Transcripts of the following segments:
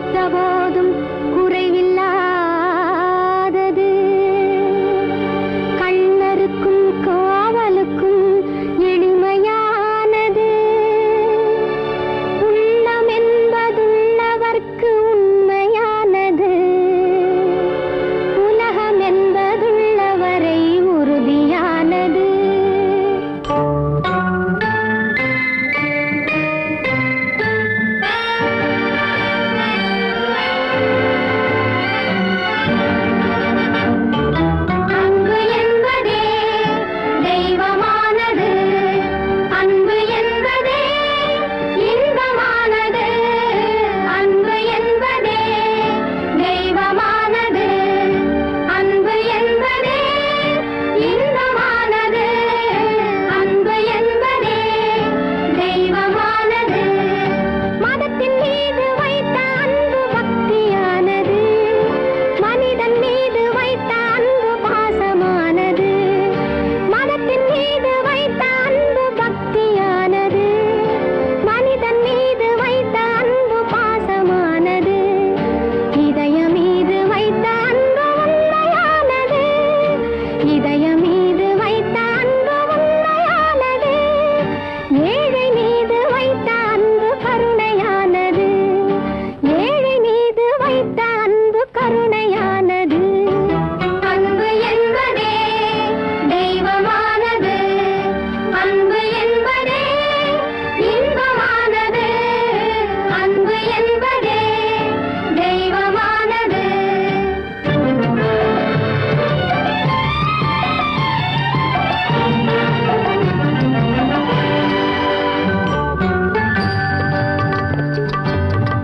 பெற்ற போதும் குறைவில்லாதது. கண்ணருக்கும் காவலுக்கும் எளிமையானது. உள்ளம் என்பதுள்ளவர்க்கு உண்மையானது. உலகம் என்பதுள்ளவரை உறுதியானது.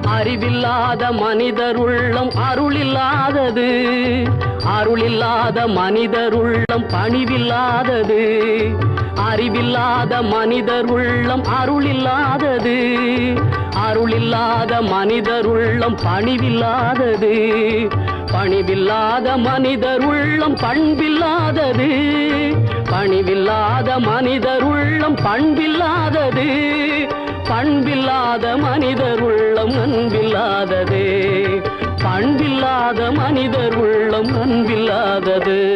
அறிவில்லாத மனிதர் உள்ளம் அருளில்லாதது. அருளில்லாத மனிதர் உள்ளம் பணிவில்லாதது. அறிவில்லாத மனிதர் உள்ளம் அருளில்லாதது. அருளில்லாத மனிதர் உள்ளம் பணிவில்லாதது. பணிவில்லாத மனிதர் உள்ளம் பண்பில்லாதது. பணிவில்லாத மனிதர் உள்ளம் பண்பில்லாதது. பண்பில்லாத மனிதர் உள்ளம் அன்பில்லாதது. பண்பில்லாத மனிதர் உள்ளம் அன்பில்லாதது.